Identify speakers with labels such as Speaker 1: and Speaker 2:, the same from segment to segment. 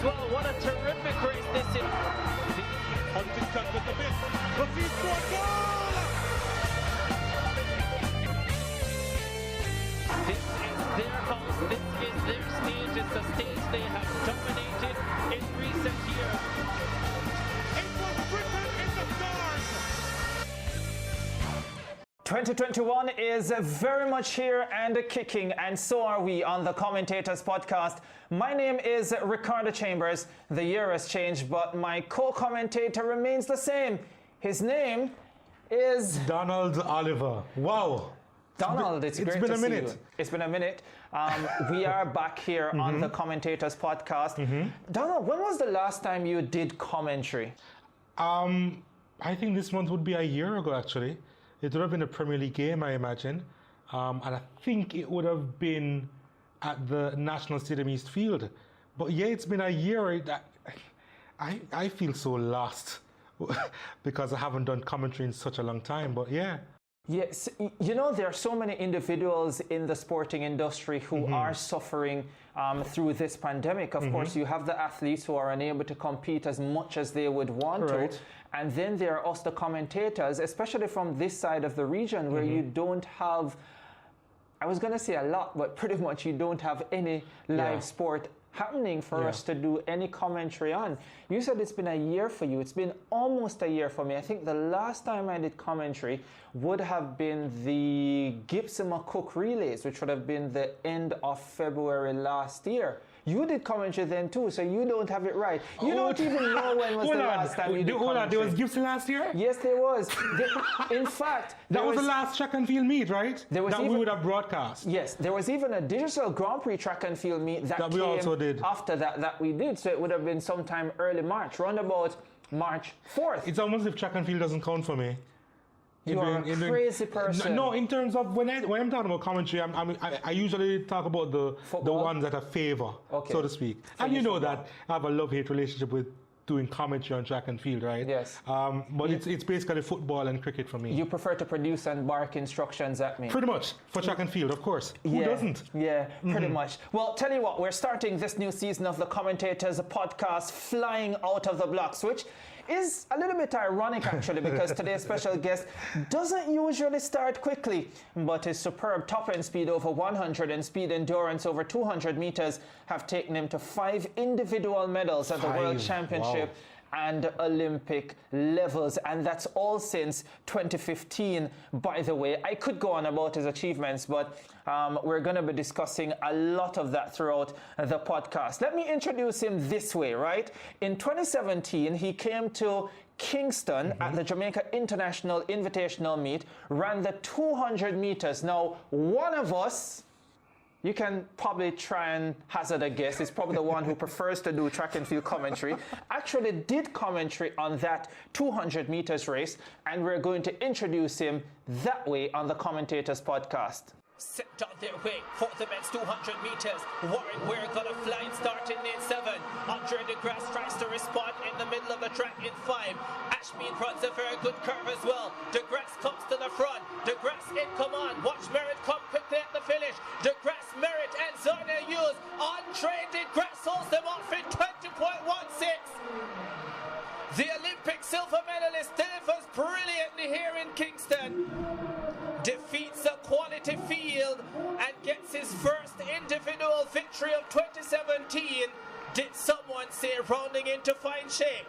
Speaker 1: well. What a terrific race this is.
Speaker 2: Huntington with the miss. The feet scored goal!
Speaker 1: This is their house. This is their stage. It's a stage they have dominated in recent years.
Speaker 2: It was written in the stars!
Speaker 3: 2021 is very much here and kicking, and so are we on the Commentators Podcast. My name is Ricardo Chambers. The year has changed, but my co-commentator remains the same. His name is
Speaker 4: Donald Oliver. Wow.
Speaker 3: Donald. It's great
Speaker 4: been
Speaker 3: to
Speaker 4: a
Speaker 3: see
Speaker 4: minute.
Speaker 3: you. It's been a minute. We are back here on the Commentators Podcast. Donald, when was the last time you did commentary?
Speaker 4: I think this month would be a year ago, actually. It would have been a Premier League game, I imagine. And I think it would have been at the National Stadium East Field. But yeah, it's been a year. I feel so lost because I haven't done commentary in such a long time. But yeah.
Speaker 3: Yes, you know, there are so many individuals in the sporting industry who are suffering through this pandemic. Of course, you have the athletes who are unable to compete as much as they would want to. And then there are us, the commentators, especially from this side of the region where you don't have, I was going to say a lot, but pretty much you don't have any live sport happening for us to do any commentary on. You said it's been a year for you. It's been almost a year for me. I think the last time I did commentary would have been the Gibson McCook relays, which would have been the end of February last year. You did commentary then too, so you don't have it right. You don't even know when was the last time you did commentary.
Speaker 4: There was Gibson last year?
Speaker 3: Yes, there was. In fact,
Speaker 4: that was the last track and field meet, right?
Speaker 3: There was
Speaker 4: that we would have broadcast.
Speaker 3: Yes, there was even a digital Grand Prix track and field meet that
Speaker 4: we
Speaker 3: came
Speaker 4: also did.
Speaker 3: After that we did. So it would have been sometime early March, round about March 4th.
Speaker 4: It's almost if track and field doesn't count for me.
Speaker 3: You are a crazy person.
Speaker 4: No, in terms of when I'm talking about commentary, I usually talk about the ones that I favor, so to speak. And you know that I have a love-hate relationship with doing commentary on track and field, right?
Speaker 3: Yes.
Speaker 4: But it's basically football and cricket for me.
Speaker 3: You prefer to produce and bark instructions at me?
Speaker 4: Pretty much, for track and field, of course. Who doesn't?
Speaker 3: Yeah, pretty much. Well, tell you what, we're starting this new season of the Commentators Podcast flying out of the blocks, which is a little bit ironic actually, because today's special guest doesn't usually start quickly, but his superb top end speed over 100 and speed endurance over 200 meters have taken him to 5 individual medals at the World Championship and Olympic levels, and that's all since 2015, by the way. I could go on about his achievements, but we're going to be discussing a lot of that throughout the podcast. Let me introduce him this way, right? In 2017, he came to Kingston at the Jamaica International Invitational Meet, ran the 200 meters. Now, one of us, you can probably try and hazard a guess, is probably the one who prefers to do track and field commentary, actually did commentary on that 200 meters race, and we're going to introduce him that way on the Commentators Podcast.
Speaker 1: Set on their way for the men's 200 meters. Warren Weir got a flying start in lane 7. Andre de Grasse tries to respond in the middle of the track in 5. Ashmead runs a very good curve as well. De Grasse comes to the front. De Grasse in command. Watch Merritt come quickly at the finish. De Grasse, Merritt and Zarnia Hughes. Andre de Grasse holds them off in 20.16. The Olympic silver medalist delivers brilliantly here in Kingston. Defeats a quality field and gets his first individual victory of 2017. Did someone say rounding into fine shape?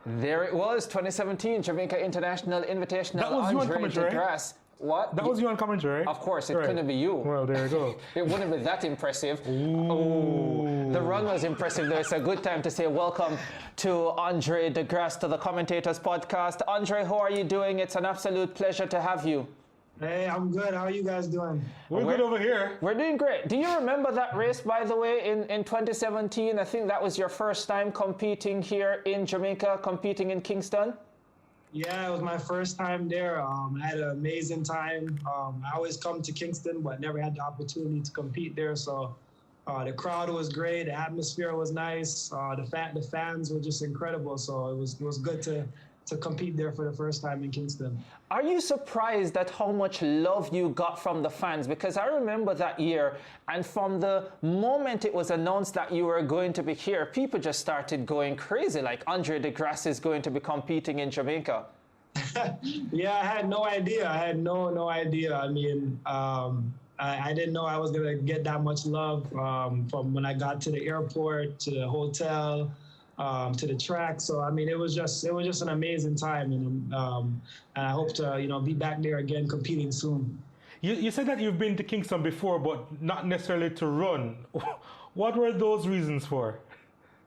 Speaker 3: There it was, 2017 Jamaica International Invitational.
Speaker 4: That was you on
Speaker 3: Andre
Speaker 4: commentary.
Speaker 3: de Grasse. What?
Speaker 4: That was you on commentary, right?
Speaker 3: Of course, it couldn't be you.
Speaker 4: Well, there you go.
Speaker 3: It wouldn't be that impressive. Ooh. The run was impressive, though. It's a good time to say welcome to Andre de Grasse to the Commentators Podcast. Andre, how are you doing? It's an absolute pleasure to have you.
Speaker 5: Hey, I'm good. How are you guys doing?
Speaker 4: We're good over here.
Speaker 3: We're doing great. Do you remember that race, by the way, in 2017? I think that was your first time competing here in Jamaica, competing in Kingston?
Speaker 5: Yeah, it was my first time there. I had an amazing time. I always come to Kingston, but never had the opportunity to compete there. So the crowd was great. The atmosphere was nice. The fans were just incredible. So it was good to to compete there for the first time in Kingston.
Speaker 3: Are you surprised at how much love you got from the fans? Because I remember that year, and from the moment it was announced that you were going to be here, people just started going crazy, like Andre de Grasse is going to be competing in Jamaica.
Speaker 5: Yeah, I had no idea. I had no idea. I mean, I didn't know I was going to get that much love from when I got to the airport, to the hotel, to the track. So I mean, it was just an amazing time, and I hope to be back there again competing soon.
Speaker 4: You said that you've been to Kingston before, but not necessarily to run. What were those reasons for?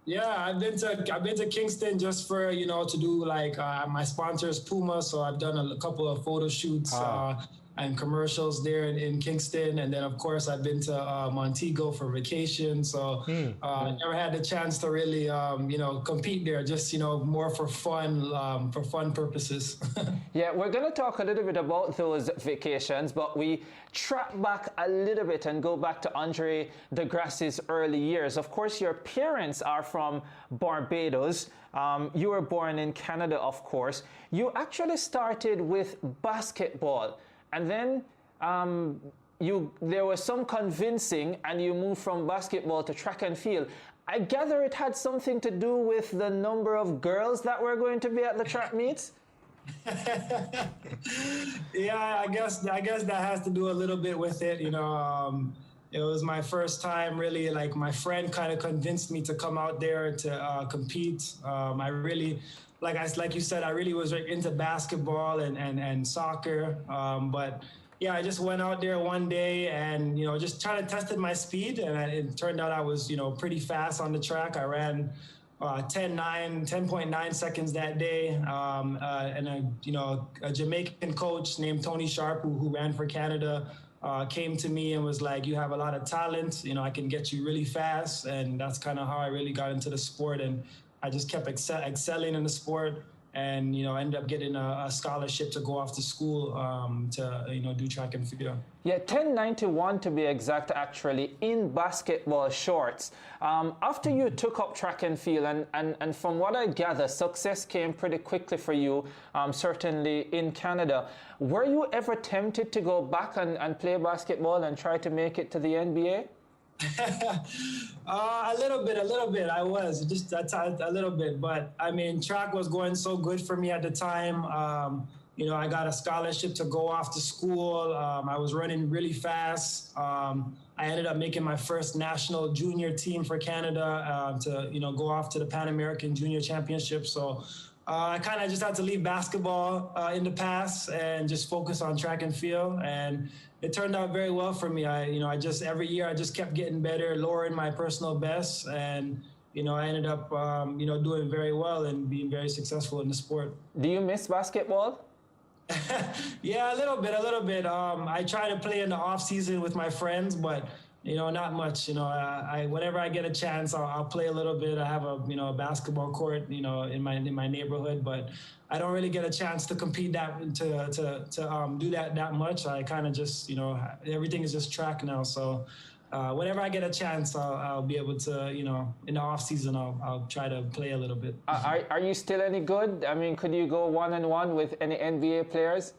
Speaker 5: Yeah, I've been to Kingston just for to do like my sponsor is Puma, so I've done a couple of photo shoots. And commercials there in Kingston. And then, of course, I've been to Montego for vacation. So I never had the chance to really, compete there, just, more for fun purposes.
Speaker 3: Yeah, we're going to talk a little bit about those vacations, but we track back a little bit and go back to Andre de Grasse's early years. Of course, your parents are from Barbados. You were born in Canada, of course. You actually started with basketball. And then there was some convincing, and you moved from basketball to track and field. I gather it had something to do with the number of girls that were going to be at the track meets?
Speaker 5: Yeah, I guess that has to do a little bit with it. It was my first time really, like my friend kind of convinced me to come out there to compete. I really... Like you said, I really was into basketball and soccer. But yeah, I just went out there one day and, just trying to tested my speed. And it turned out I was, pretty fast on the track. I ran 10.9 seconds that day. And a Jamaican coach named Tony Sharp, who ran for Canada, came to me and was like, you have a lot of talent. I can get you really fast. And that's kind of how I really got into the sport. And I just kept excelling in the sport, and ended up getting a scholarship to go off to school to do track and field.
Speaker 3: Yeah, 10.91 to be exact, actually, in basketball shorts. After you took up track and field, and from what I gather, success came pretty quickly for you, certainly in Canada. Were you ever tempted to go back and play basketball and try to make it to the NBA?
Speaker 5: A little bit. I was just a little bit, but I mean, track was going so good for me at the time. I got a scholarship to go off to school. I was running really fast. I ended up making my first national junior team for Canada to go off to the Pan American Junior Championship. So I kind of just had to leave basketball in the past and just focus on track and field. And it turned out very well for me. Every year I just kept getting better, lowering my personal best. And, I ended up, doing very well and being very successful in the sport.
Speaker 3: Do you miss basketball?
Speaker 5: Yeah, a little bit. I try to play in the off season with my friends, but not much. Whenever I get a chance, I'll play a little bit. I have a basketball court, in my neighborhood, but I don't really get a chance to compete to do that much. I kind of just everything is just track now. So whenever I get a chance, I'll be able to in the off season I'll try to play a little bit.
Speaker 3: Are you still any good? I mean, could you go 1-on-1 with any NBA players?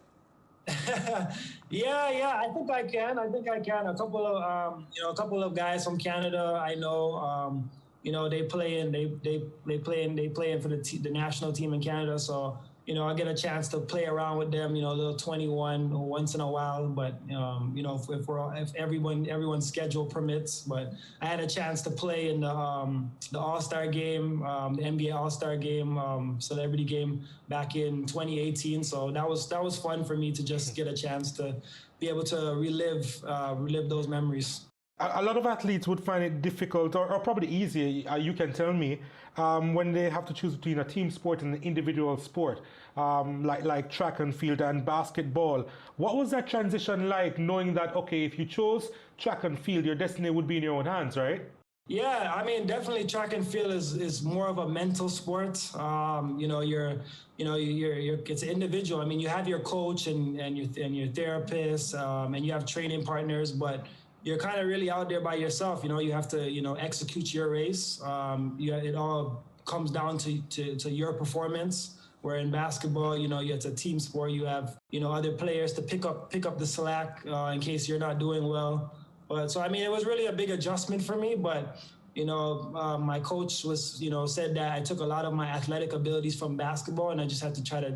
Speaker 5: Yeah, I think I can. A couple of guys from Canada I know. They play for the national team in Canada. So I get a chance to play around with them. A little 21 once in a while. But if everyone's schedule permits. But I had a chance to play in the All-Star game, the NBA All-Star game, celebrity game back in 2018. So that was fun for me to just get a chance to be able to relive those memories.
Speaker 4: A lot of athletes would find it difficult or probably easier, you can tell me, when they have to choose between a team sport and an individual sport, like track and field and basketball. What was that transition like, knowing that, okay, if you chose track and field, your destiny would be in your own hands, right?
Speaker 5: Yeah, I mean, definitely track and field is more of a mental sport. It's an individual. I mean, you have your coach and your therapist, and you have training partners, but you're kind of really out there by yourself. You have to, execute your race. It all comes down to your performance. Where in basketball, it's a team sport. You have, other players to pick up the slack in case you're not doing well. But so, it was really a big adjustment for me. But, my coach said that I took a lot of my athletic abilities from basketball, and I just had to try to,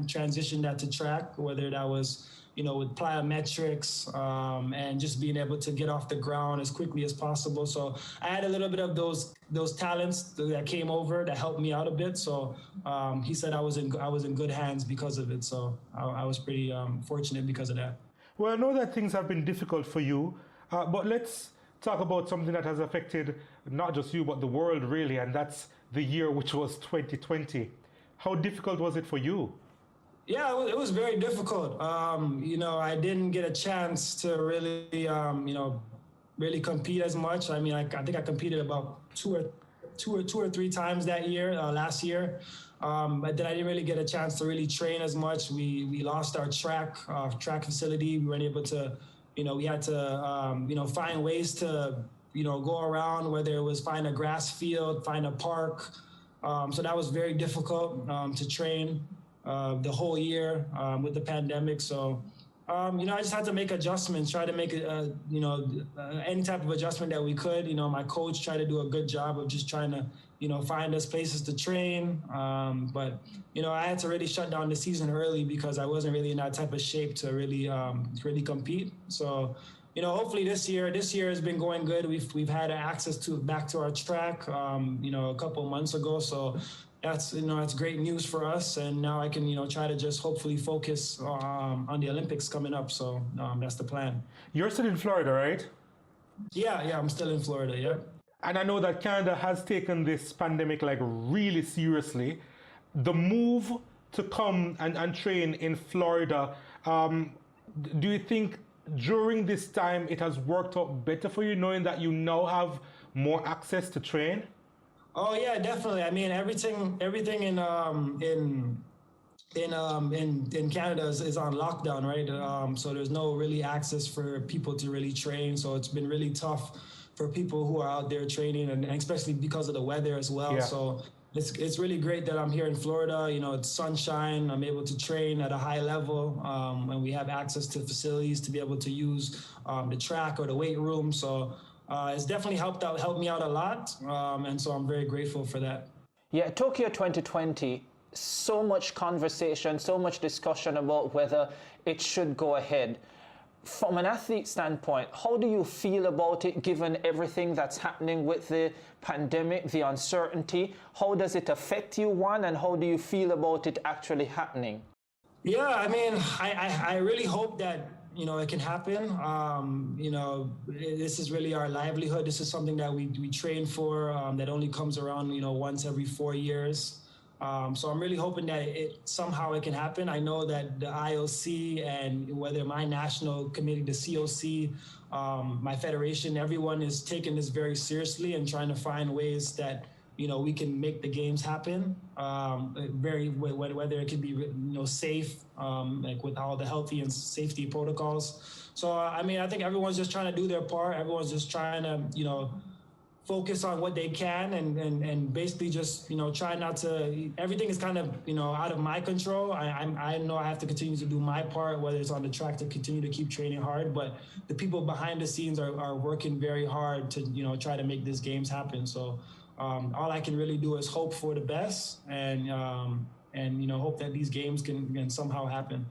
Speaker 5: transition that to track, whether that was, with plyometrics and just being able to get off the ground as quickly as possible. So I had a little bit of those talents that came over that helped me out a bit. So he said I was in good hands because of it. So I was pretty fortunate because of that.
Speaker 4: Well, I know that things have been difficult for you, but let's talk about something that has affected not just you, but the world really, and that's the year which was 2020. How difficult was it for you?
Speaker 5: Yeah, it was very difficult. I didn't get a chance to really, really compete as much. I think I competed about two or three times that year, last year. But then I didn't really get a chance to really train as much. We lost our track facility. We weren't able to, we had to, find ways to, go around, whether it was find a grass field, find a park. So that was very difficult to train. The whole year with the pandemic. So, I just had to make adjustments, try to make, any type of adjustment that we could. My coach tried to do a good job of just trying to, find us places to train. But, I had to really shut down the season early because I wasn't really in that type of shape to really compete. So, hopefully this year has been going good. We've had access back to our track, a couple of months ago. So, that's great news for us, and now I can try to just hopefully focus on the Olympics coming up. So that's the plan.
Speaker 4: You're still in Florida, right?
Speaker 5: Yeah, I'm still in Florida. Yeah.
Speaker 4: And I know that Canada has taken this pandemic really seriously. The move to come and train in Florida, do you think during this time it has worked out better for you, knowing that you now have more access to train?
Speaker 5: Oh yeah, definitely. Everything in Canada is on lockdown, right? So there's no really access for people to really train. So it's been really tough for people who are out there training, and especially because of the weather as well. Yeah. So it's really great that I'm here in Florida. It's sunshine. I'm able to train at a high level, and we have access to facilities to be able to use the track or the weight room. So. It's definitely helped me out a lot, and so I'm very grateful for that.
Speaker 3: Yeah, Tokyo 2020, so much conversation, so much discussion about whether it should go ahead. From an athlete standpoint, how do you feel about it given everything that's happening with the pandemic, the uncertainty? How does it affect you, one, and how do you feel about it actually happening?
Speaker 5: Yeah, I really hope that it can happen. This is really our livelihood. This is something that we train for, that only comes around, once every 4 years. So I'm really hoping that somehow it can happen. I know that the IOC and whether my national committee, the COC, my federation, everyone is taking this very seriously and trying to find ways that we can make the games happen, whether it can be, safe, like with all the healthy and safety protocols. So, I think everyone's just trying to do their part. Everyone's just trying to, focus on what they can and basically just, try not to, everything is kind of, out of my control. I know I have to continue to do my part, whether it's on the track to continue to keep training hard, but the people behind the scenes are working very hard to, try to make these games happen. So, all I can really do is hope for the best and hope that these games can somehow happen.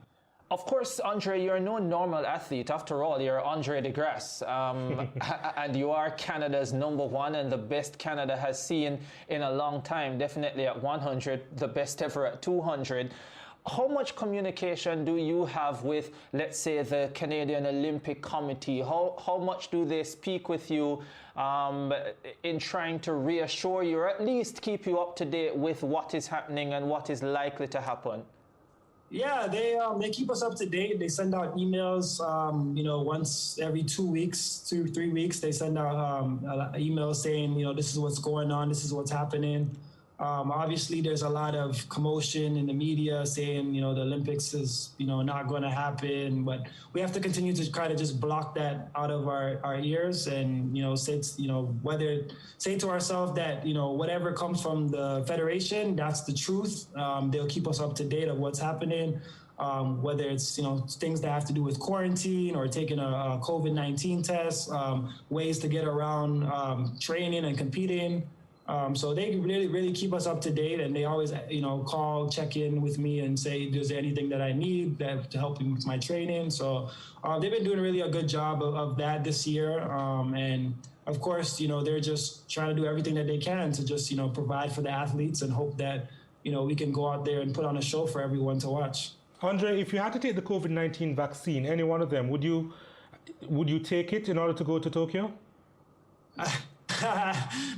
Speaker 3: Of course, Andre, you're no normal athlete. After all, you're Andre de Grasse, and you are Canada's #1 and the best Canada has seen in a long time, definitely at 100, the best ever at 200. How much communication do you have with, let's say, the Canadian Olympic Committee? How much do they speak with you in trying to reassure you or at least keep you up to date with what is happening and what is likely to happen?
Speaker 5: Yeah, they keep us up to date. They send out emails, once every 2 weeks, 2 or 3 weeks. They send out emails saying, this is what's going on, this is what's happening. Obviously, there's a lot of commotion in the media saying, the Olympics is, not going to happen. But we have to continue to kind of just block that out of our ears and, say to ourselves that, whatever comes from the federation, that's the truth. They'll keep us up to date of what's happening. Whether it's, things that have to do with quarantine or taking a COVID-19 test, ways to get around training and competing. So they really, really keep us up to date, and they always, call, check in with me and say, is there anything that I need to help me with my training? So they've been doing really a good job of that this year. And of course, they're just trying to do everything that they can to just, provide for the athletes and hope that, we can go out there and put on a show for everyone to watch.
Speaker 4: Andre, if you had to take the COVID-19 vaccine, any one of them, would you take it in order to go to Tokyo?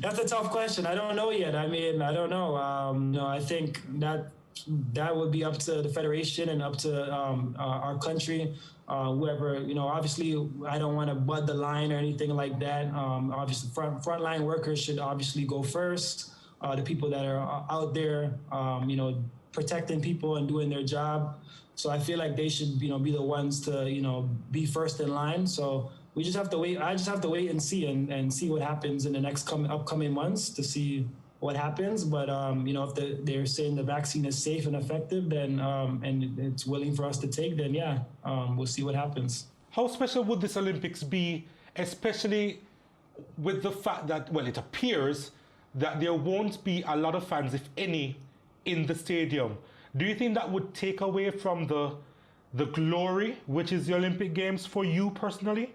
Speaker 5: That's a tough question. I don't know yet. I mean, I don't know. I think that would be up to the federation and up to our country. Whoever, obviously, I don't want to bud the line or anything like that. Obviously, frontline workers should obviously go first. The people that are out there, protecting people and doing their job. So I feel like they should, be the ones to, be first in line. So we just have to wait. I just have to wait and see and see what happens in the next upcoming months to see what happens. But, if they're saying the vaccine is safe and effective, then and it's willing for us to take, then, yeah, we'll see what happens.
Speaker 4: How special would this Olympics be, especially with the fact that, well, it appears that there won't be a lot of fans, if any, in the stadium? Do you think that would take away from the glory, which is the Olympic Games, for you personally?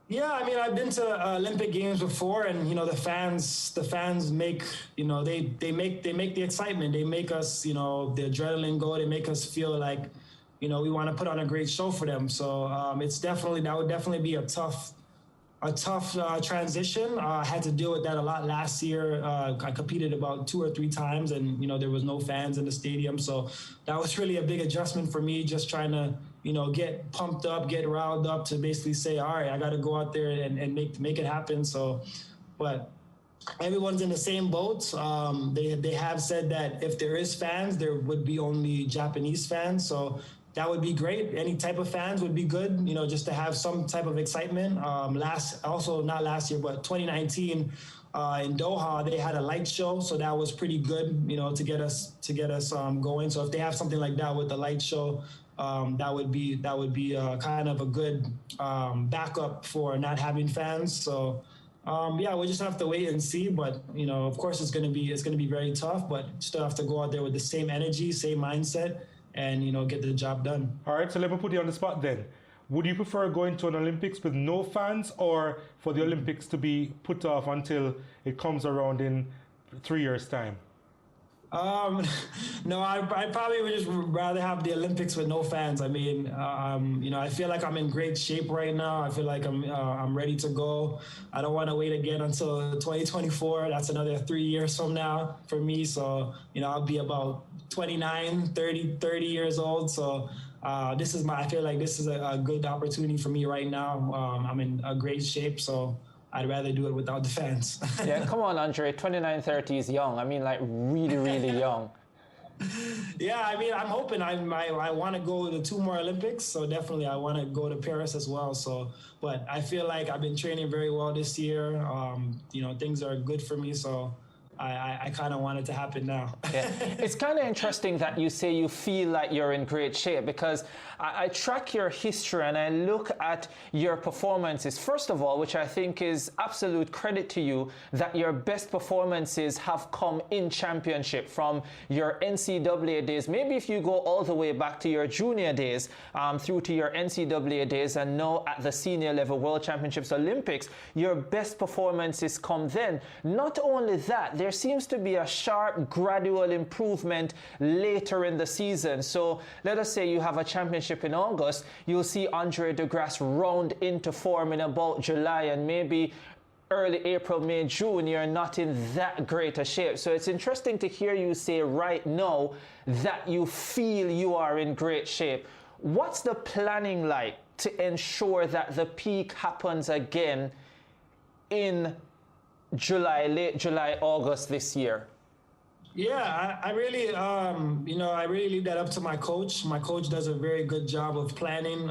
Speaker 5: Yeah, I mean, I've been to Olympic Games before, and the fans make they make the excitement. They make us the adrenaline go. They make us feel like we want to put on a great show for them. So that would definitely be a tough transition. I had to deal with that a lot last year. I competed about 2 or 3 times, and there was no fans in the stadium, so that was really a big adjustment for me. Just trying to get pumped up, get riled up to basically say, all right, I got to go out there and make it happen. So, but everyone's in the same boat. They have said that if there is fans, there would be only Japanese fans. So that would be great. Any type of fans would be good, just to have some type of excitement. Not last year, but 2019 in Doha, they had a light show, so that was pretty good, to get us going. So if they have something like that with the light show, that would be kind of a good backup for not having fans. So we'll just have to wait and see. But of course, it's going to be very tough. But still have to go out there with the same energy, same mindset, and get the job done. All
Speaker 4: right, so let me put you on the spot then. Would you prefer going to an Olympics with no fans, or for the Olympics to be put off until it comes around in 3 years' time?
Speaker 5: No, I probably would just rather have the Olympics with no fans. I mean, I feel like I'm in great shape right now. I feel like I'm ready to go. I don't want to wait again until 2024. That's another 3 years from now for me. So, I'll be about 29, 30 years old. So I feel like this is a good opportunity for me right now. I'm in a great shape, so I'd rather do it without the fans.
Speaker 3: Yeah, come on, Andre. 29, 30 is young. I mean, like, really, really young.
Speaker 5: Yeah, I mean, I'm hoping I want to go to 2 more Olympics, so definitely I want to go to Paris as well. So, but I feel like I've been training very well this year. Things are good for me, so I kind of want it to happen now.
Speaker 3: Yeah. It's kind of interesting that you say you feel like you're in great shape, because I track your history and I look at your performances. First of all, which I think is absolute credit to you, that your best performances have come in championship from your NCAA days. Maybe if you go all the way back to your junior days, through to your NCAA days, and now at the senior level World Championships, Olympics, your best performances come then. Not only that, there seems to be a sharp gradual improvement later in the season. So let us say you have a championship in August, you'll see Andre de Grasse round into form in about July, and maybe early April, May, June, you're not in that great a shape. So it's interesting to hear you say right now that you feel you are in great shape. What's the planning like to ensure that the peak happens again in July, late July, August this year?
Speaker 5: Yeah, I really, I really leave that up to my coach. My coach does a very good job of planning.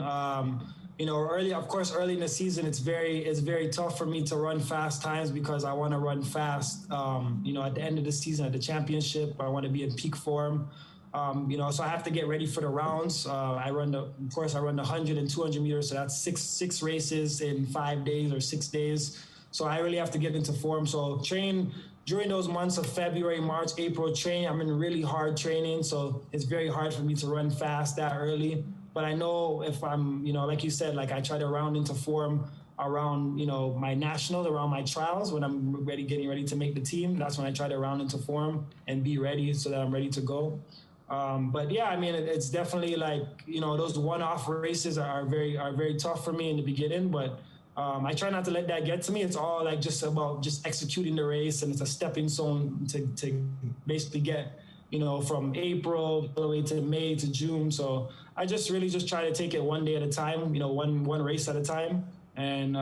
Speaker 5: Early in the season, it's very tough for me to run fast times because I want to run fast. At the end of the season, at the championship, I want to be in peak form. So I have to get ready for the rounds. I run the 100 and 200 meters. So that's six races in 5 days or 6 days. So I really have to get into form. So train during those months of February, March, April, I'm in really hard training. So it's very hard for me to run fast that early. But I know if I'm, like you said, like I try to round into form around, my national, around my trials, when I'm getting ready to make the team, that's when I try to round into form and be ready so that I'm ready to go. But yeah, I mean, it's definitely like, those one-off races are very tough for me in the beginning, but I try not to let that get to me. It's all like just about just executing the race, and it's a stepping stone to basically get, from April all the way to May to June. So I just really try to take it one day at a time, one race at a time. And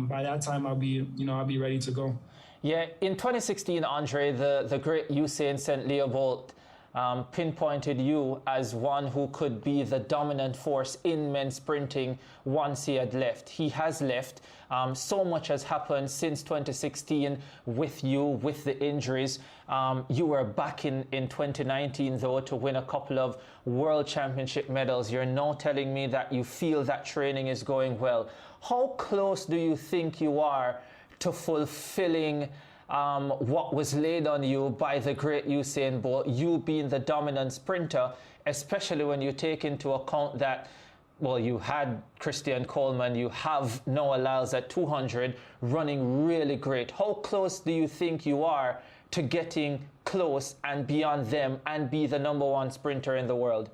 Speaker 5: by that time, I'll be ready to go.
Speaker 3: Yeah, in 2016, Andre, the great Usain Bolt pinpointed you as one who could be the dominant force in men's sprinting once he had left. He has left. So much has happened since 2016 with you, with the injuries. You were back in 2019, though, to win a couple of World Championship medals. You're now telling me that you feel that training is going well. How close do you think you are to fulfilling what was laid on you by the great Usain Bolt, you being the dominant sprinter, especially when you take into account that, well, you had Christian Coleman, you have Noah Lyles at 200 running really great. How close do you think you are to getting close and beyond them and be the #1 sprinter in the world?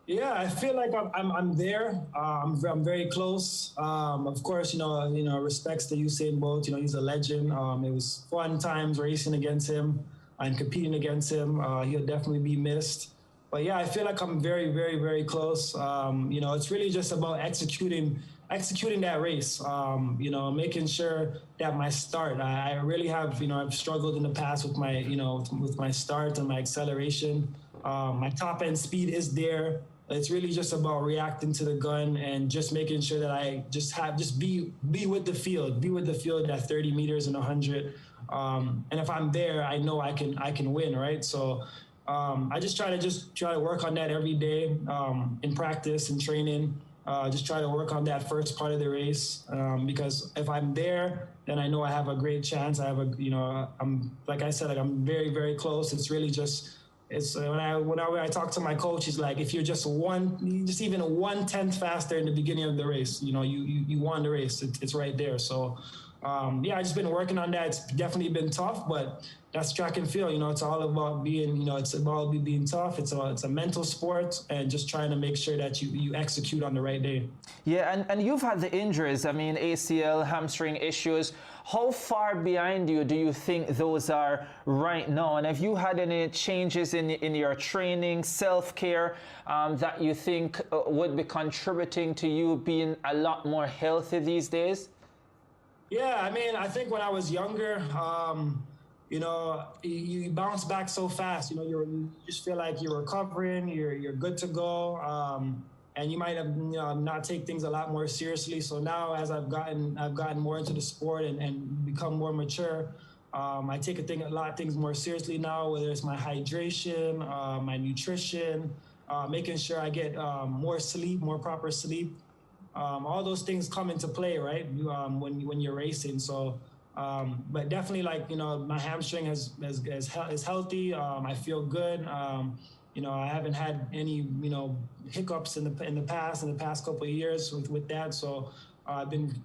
Speaker 5: Yeah, I feel like I'm there. I'm very close. Of course, respects to Usain Bolt. He's a legend. It was fun times racing against him and competing against him. He'll definitely be missed. But yeah, I feel like I'm very, very, very close. It's really just about executing that race. Making sure that my start. I really have. I've struggled in the past with my start and my acceleration. My top end speed is there. It's really just about reacting to the gun and just making sure that I just be with the field at 30 meters and 100. And if I'm there, I know I can win, right? So I just try to work on that every day in practice and training. Just try to work on that first part of the race because if I'm there, then I know I have a great chance. I'm like I said, like I'm very, very close. It's really just. It's when I talk to my coach, he's like, if you're just even 1/10 faster in the beginning of the race, you won the race. It's right there. So, I've just been working on that. It's definitely been tough, but that's track and field. It's all about being, it's about being tough. It's a mental sport and just trying to make sure that you execute on the right day.
Speaker 3: Yeah, and you've had the injuries. I mean, ACL, hamstring issues. How far behind you do you think those are right now? And have you had any changes in your training, self-care, that you think would be contributing to you being a lot more healthy these days?
Speaker 5: Yeah, I mean, I think when I was younger, you bounce back so fast. You just feel like you're recovering, you're good to go. And you might have not take things a lot more seriously. So now, as I've gotten more into the sport and become more mature, I take a lot of things more seriously now. Whether it's my hydration, my nutrition, making sure I get more sleep, more proper sleep. All those things come into play, right? When you're racing. So, but definitely, my hamstring is healthy. I feel good. I haven't had any, hiccups in the past couple of years with that. So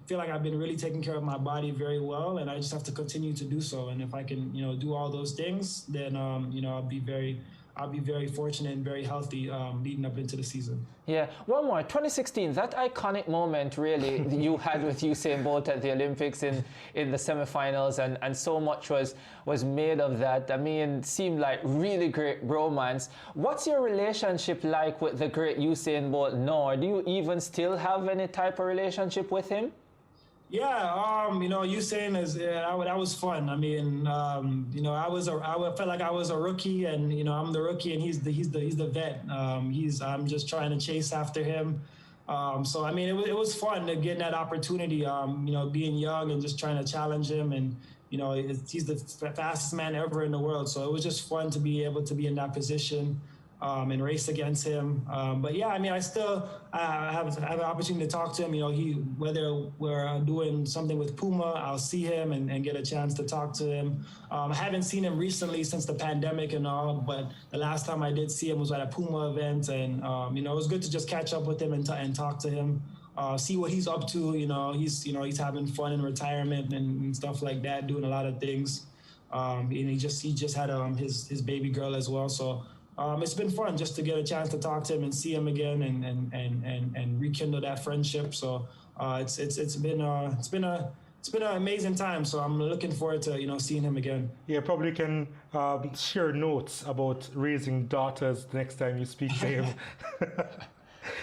Speaker 5: feel like I've been really taking care of my body very well, and I just have to continue to do so. And if I can, do all those things, then, I'll be very fortunate and very healthy leading up into the season.
Speaker 3: Yeah. One more. 2016, that iconic moment really you had with Usain Bolt at the Olympics in the semifinals, and so much was made of that. I mean, it seemed like really great romance. What's your relationship like with the great Usain Bolt now? Do you even still have any type of relationship with him?
Speaker 5: Yeah, Usain that was fun. I mean, I felt like I was a rookie, and I'm the rookie, and he's the vet. I'm just trying to chase after him. So I mean, it was fun to get that opportunity. Being young and just trying to challenge him, and he's the fastest man ever in the world. So it was just fun to be able to be in that position. And race against him. But yeah, I mean, I have an opportunity to talk to him. Whether we're doing something with Puma, I'll see him and get a chance to talk to him. I haven't seen him recently since the pandemic and all, but the last time I did see him was at a Puma event, and it was good to just catch up with him and talk to him. See what he's up to. He's having fun in retirement and stuff like that, doing a lot of things. And he just had his baby girl as well. So. It's been fun just to get a chance to talk to him and see him again and rekindle that friendship. So it's been an amazing time. So I'm looking forward to seeing him again.
Speaker 4: Yeah, probably can share notes about raising daughters the next time you speak to him.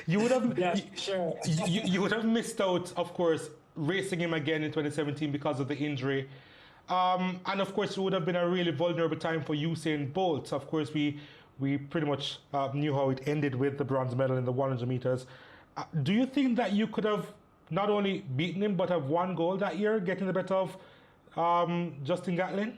Speaker 4: You would have
Speaker 5: sure.
Speaker 4: you would have missed out, of course, racing him again in 2017 because of the injury. And of course, it would have been a really vulnerable time for Usain Bolt. Of course, we pretty much knew how it ended with the bronze medal in the 100 meters. Do you think that you could have not only beaten him, but have won gold that year, getting the better of Justin Gatlin?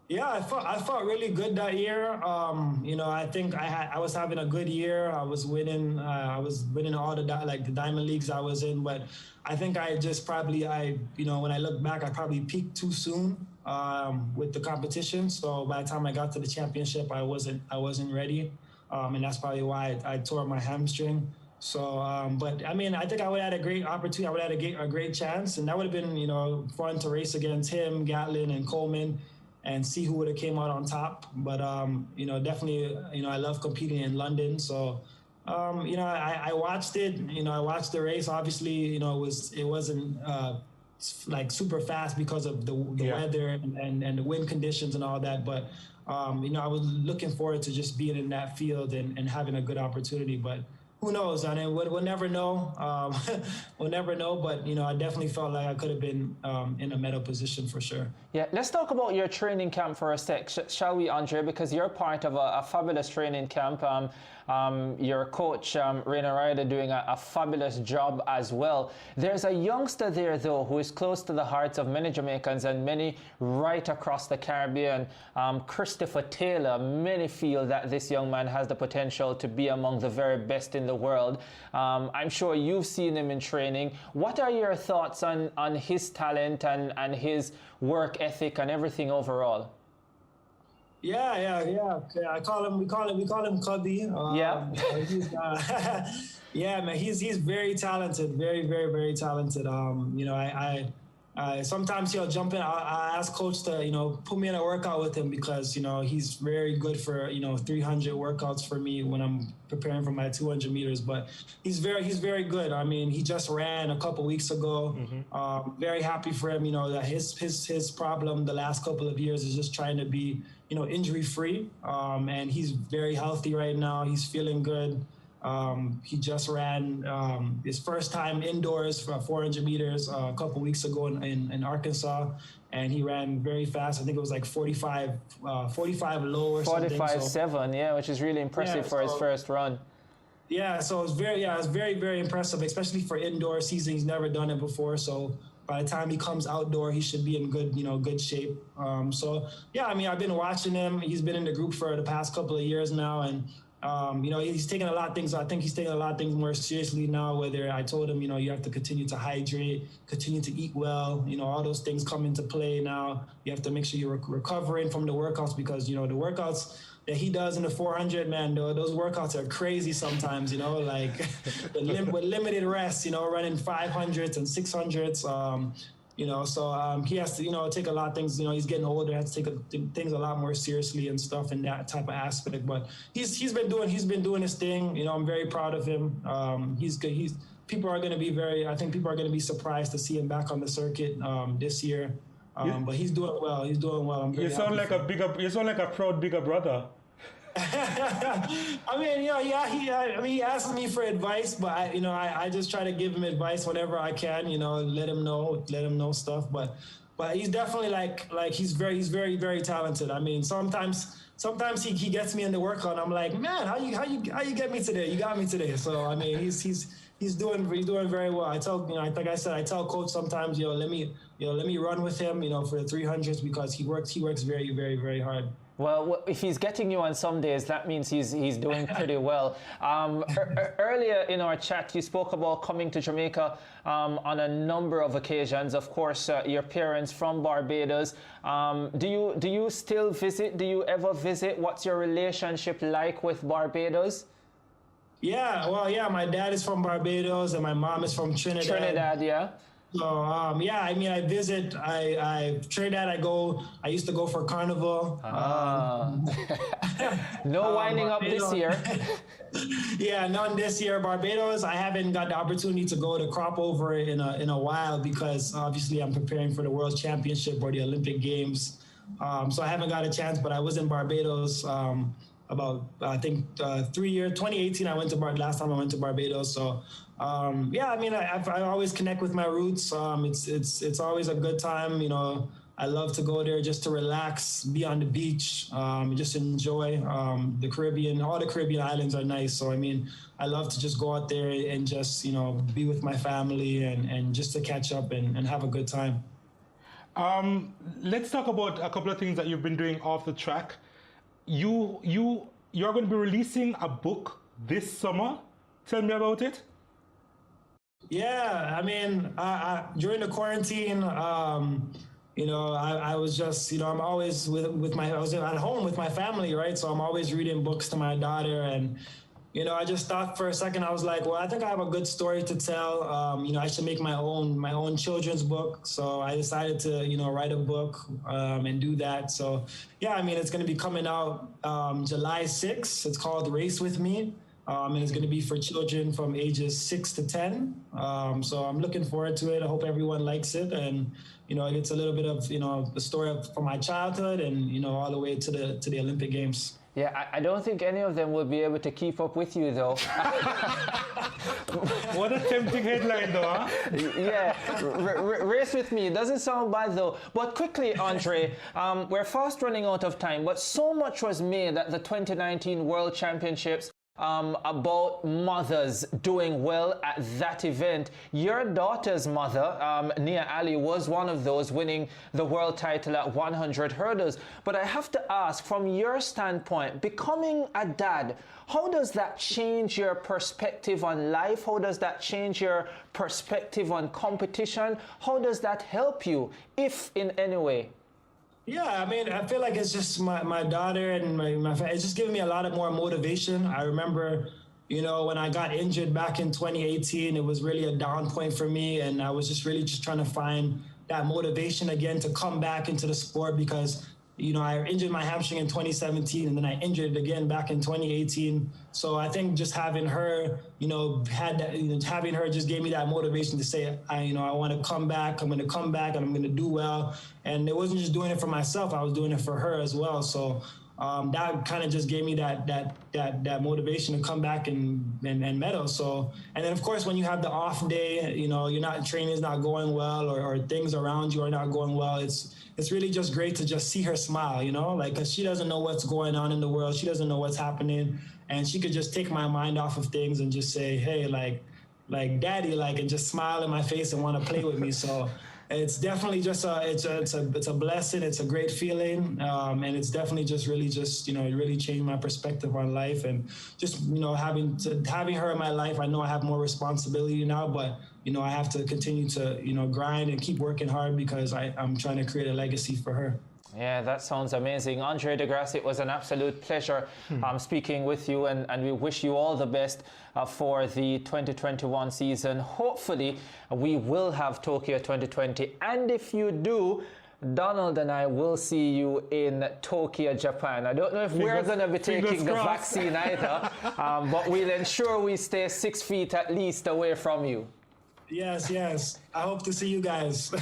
Speaker 5: Yeah, I felt really good that year. I think I was having a good year. I was winning all the diamond leagues I was in, but I think I just probably when I look back, I probably peaked too soon with the competition. So by the time I got to the championship, I wasn't ready, and that's probably why I tore my hamstring. So, but I mean, I think I would have had a great opportunity. I would have had a great chance, and that would have been fun to race against him, Gatlin, and Coleman, and see who would have came out on top. But definitely, I love competing in London. So, I watched it. I watched the race. Obviously, it wasn't like super fast because of the weather and the wind conditions and all that. But I was looking forward to just being in that field and having a good opportunity. But who knows? I mean, we'll never know. We'll never know. But I definitely felt like I could have been in a medal position for sure.
Speaker 3: Yeah, let's talk about your training camp for a sec, shall we, Andre? Because you're part of a fabulous training camp. Your coach, Raina Ryder, doing a fabulous job as well. There's a youngster there, though, who is close to the hearts of many Jamaicans and many right across the Caribbean. Christopher Taylor. Many feel that this young man has the potential to be among the very best in the world. I'm sure you've seen him in training. What are your thoughts on his talent and his work ethic and everything overall?
Speaker 5: Yeah. We call him Cubby. Yeah, man, he's very talented, very, very, very talented. I sometimes he'll jump in. I ask coach to put me in a workout with him because he's very good for 300 workouts for me when I'm preparing for my 200 meters. But he's very good. I mean, he just ran a couple weeks ago. Mm-hmm. Very happy for him. That his problem the last couple of years is just trying to be injury free. And he's very healthy right now. He's feeling good. He just ran his first time indoors for 400 meters a couple weeks ago in Arkansas, and he ran very fast. I think it was like 45 low or something.
Speaker 3: 45.7, yeah, which is really impressive for his first run.
Speaker 5: Yeah, so it's very, very impressive, especially for indoor season. He's never done it before, so by the time he comes outdoor, he should be in good shape. So yeah, I mean, I've been watching him. He's been in the group for the past couple of years now, and he's taking a lot of things. I think he's taking a lot of things more seriously now. Whether I told him, you have to continue to hydrate, continue to eat well. All those things come into play now. You have to make sure you're recovering from the workouts because the workouts that he does in the 400, man, those workouts are crazy sometimes. Like with limited rest. Running 500s and 600s. So he has to, take a lot of things. He's getting older, has to take things a lot more seriously and stuff in that type of aspect. But he's been doing his thing. I'm very proud of him. He's good. People are going to be surprised to see him back on the circuit this year. But he's doing well. I'm very
Speaker 4: You sound like a proud bigger brother.
Speaker 5: I mean, he asks me for advice, but I just try to give him advice whenever I can, let him know stuff. But he's definitely like he's very, very talented. I mean, sometimes he gets me in the workout. I'm like, man, how you get me today? You got me today. So I mean, he's doing very well. I tell like I said, I tell coach sometimes, let me run with him, for the 300s because he works very, very, very hard.
Speaker 3: Well, if he's getting you on some days, that means he's doing pretty well. Earlier in our chat, you spoke about coming to Jamaica on a number of occasions. Of course, your parents from Barbados. Do you still visit? Do you ever visit? What's your relationship like with Barbados?
Speaker 5: Yeah, my dad is from Barbados and my mom is from Trinidad.
Speaker 3: Trinidad, yeah.
Speaker 5: So, I mean, I visit, Trinidad, I used to go for Carnival.
Speaker 3: No winding up this year.
Speaker 5: Yeah, none this year. Barbados, I haven't got the opportunity to go to crop over in a while because obviously I'm preparing for the World Championship or the Olympic Games. So I haven't got a chance, but I was in Barbados about, I think, 3 years, 2018, last time I went to Barbados. So, I mean, I always connect with my roots. It's always a good time. I love to go there just to relax, be on the beach, just enjoy the Caribbean. All the Caribbean islands are nice. So, I mean, I love to just go out there and just, be with my family and just to catch up and have a good time.
Speaker 4: Let's talk about a couple of things that you've been doing off the track. You're going to be releasing a book this summer. Tell me about it.
Speaker 5: Yeah, I mean, during the quarantine, I was just, I'm always I was at home with my family, right? So I'm always reading books to my daughter and, I just thought for a second, I was like, well, I think I have a good story to tell. I should make my own children's book. So I decided to, write a book and do that. So, yeah, I mean, it's going to be coming out July 6th. It's called Race With Me. And it's going to be for children from ages 6 to 10. So I'm looking forward to it. I hope everyone likes it. And, it's a little bit of, the story from my childhood and, all the way to the Olympic Games.
Speaker 3: Yeah, I don't think any of them will be able to keep up with you, though.
Speaker 4: What a tempting headline, though, huh?
Speaker 3: Yeah, Race With Me. Doesn't sound bad, though. But quickly, Andre, we're fast running out of time, but so much was made at the 2019 World Championships about mothers doing well at that event. Your daughter's mother, Nia Ali, was one of those winning the world title at 100 hurdles. But I have to ask, from your standpoint, becoming a dad, how does that change your perspective on life? How does that change your perspective on competition? How does that help you, if in any way?
Speaker 5: Yeah, I mean, I feel like it's just my daughter and my family. It's just giving me a lot of more motivation. I remember, when I got injured back in 2018, it was really a down point for me. And I was just really trying to find that motivation again to come back into the sport because, I injured my hamstring in 2017 and then I injured it again back in 2018. So I think just having her, having her just gave me that motivation to say, I want to come back. I'm going to come back and I'm going to do well. And it wasn't just doing it for myself. I was doing it for her as well. So that kind of just gave me that motivation to come back and medal. So, and then of course, when you have the off day, you're not training is not going well or things around you are not going well. It's really just great to just see her smile, cause she doesn't know what's going on in the world. She doesn't know what's happening. And she could just take my mind off of things and just say, hey, like daddy, and just smile in my face and want to play with me. So it's definitely just it's a blessing. It's a great feeling. And it's definitely just really really changed my perspective on life and just, having her in my life. I know I have more responsibility now, but I have to continue to, grind and keep working hard because I'm trying to create a legacy for her.
Speaker 3: Yeah, that sounds amazing. Andre de Grasse, it was an absolute pleasure speaking with you, and we wish you all the best for the 2021 season. Hopefully, we will have Tokyo 2020, and if you do, Donald and I will see you in Tokyo, Japan. I don't know if we're going to be taking the vaccine either, but we'll ensure we stay 6 feet at least away from you.
Speaker 5: Yes. I hope to see you guys.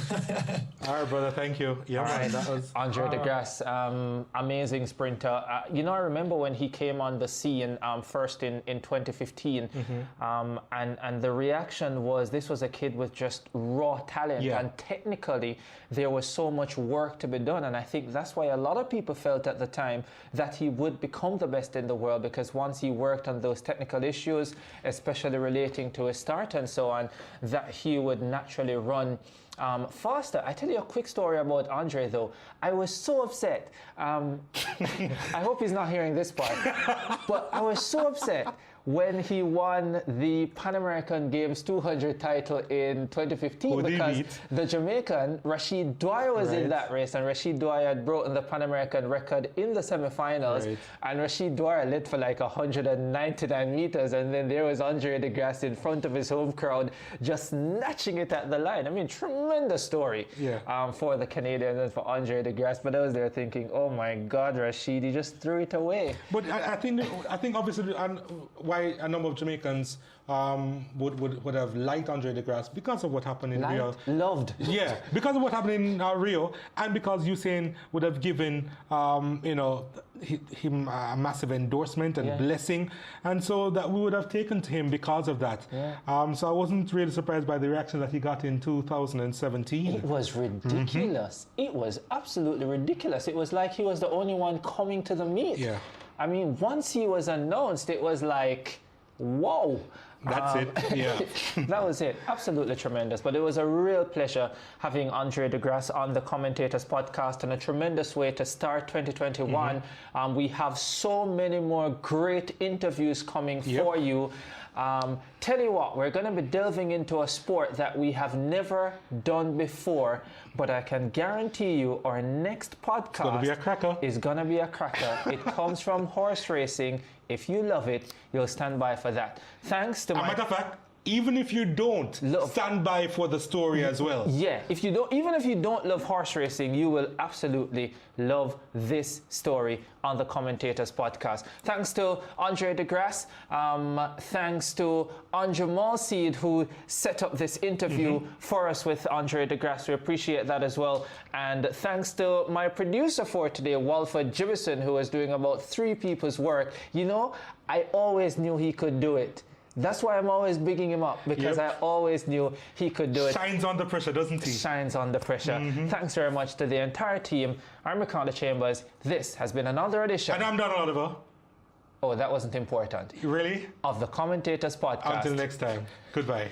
Speaker 4: All right, brother. Thank you. Yeah, man, that was
Speaker 3: Andre de Grasse, amazing sprinter. I remember when he came on the scene first in 2015, and the reaction was this was a kid with just raw talent, and technically there was so much work to be done. And I think that's why a lot of people felt at the time that he would become the best in the world, because once he worked on those technical issues, especially relating to his start and so on, that he would naturally run faster. I tell you a quick story about Andre, though. I was so upset. I hope he's not hearing this part. But I was so upset when he won the Pan American Games 200 title in 2015 because the Jamaican, Rashid Dwyer, was in that race, and Rashid Dwyer had broken the Pan American record in the semi-finals, and Rashid Dwyer led for like 199 meters, and then there was Andre de Grasse in front of his home crowd just snatching it at the line. I mean, tremendous story for the Canadians and for Andre de Grasse, but I was there thinking, oh my God, Rashid, he just threw it away.
Speaker 4: But I think obviously why a number of Jamaicans would have liked Andre de Grasse because of what happened in Rio.
Speaker 3: Loved.
Speaker 4: Yeah, because of what happened in Rio, and because Usain would have given him a massive endorsement and blessing, and so that we would have taken to him because of that. So I wasn't really surprised by the reaction that he got in 2017.
Speaker 3: It was ridiculous. It was absolutely ridiculous. It was like he was the only one coming to the meet.
Speaker 4: Yeah.
Speaker 3: I mean, once he was announced, it was like, whoa.
Speaker 4: That's it, yeah.
Speaker 3: That was it. Absolutely tremendous. But it was a real pleasure having Andre de Grasse on the Commentators Podcast, and a tremendous way to start 2021. We have so many more great interviews coming for you. Tell you what, we're going to be delving into a sport that we have never done before, but I can guarantee you our next podcast is going to be a cracker. It comes from horse racing. If you love it, you'll stand by for that. Thanks to
Speaker 4: matter of fact, even if you don't, stand by for the story as well.
Speaker 3: Yeah, even if you don't love horse racing, you will absolutely love this story on the Commentators Podcast. Thanks to Andre de Grasse. Thanks to Andre Malseed, who set up this interview for us with Andre de Grasse. We appreciate that as well. And thanks to my producer for today, Walford Jibison, who was doing about 3 people's work. You know, I always knew he could do it. That's why I'm always bigging him up, because I always knew he could do it.
Speaker 4: Shines under pressure, doesn't he?
Speaker 3: Shines under pressure. Thanks very much to the entire team. I'm Ricardo Chambers. This has been another edition.
Speaker 4: And I'm Don Oliver.
Speaker 3: Oh, that wasn't important.
Speaker 4: Really?
Speaker 3: Of the Commentators Podcast.
Speaker 4: Until next time. Goodbye.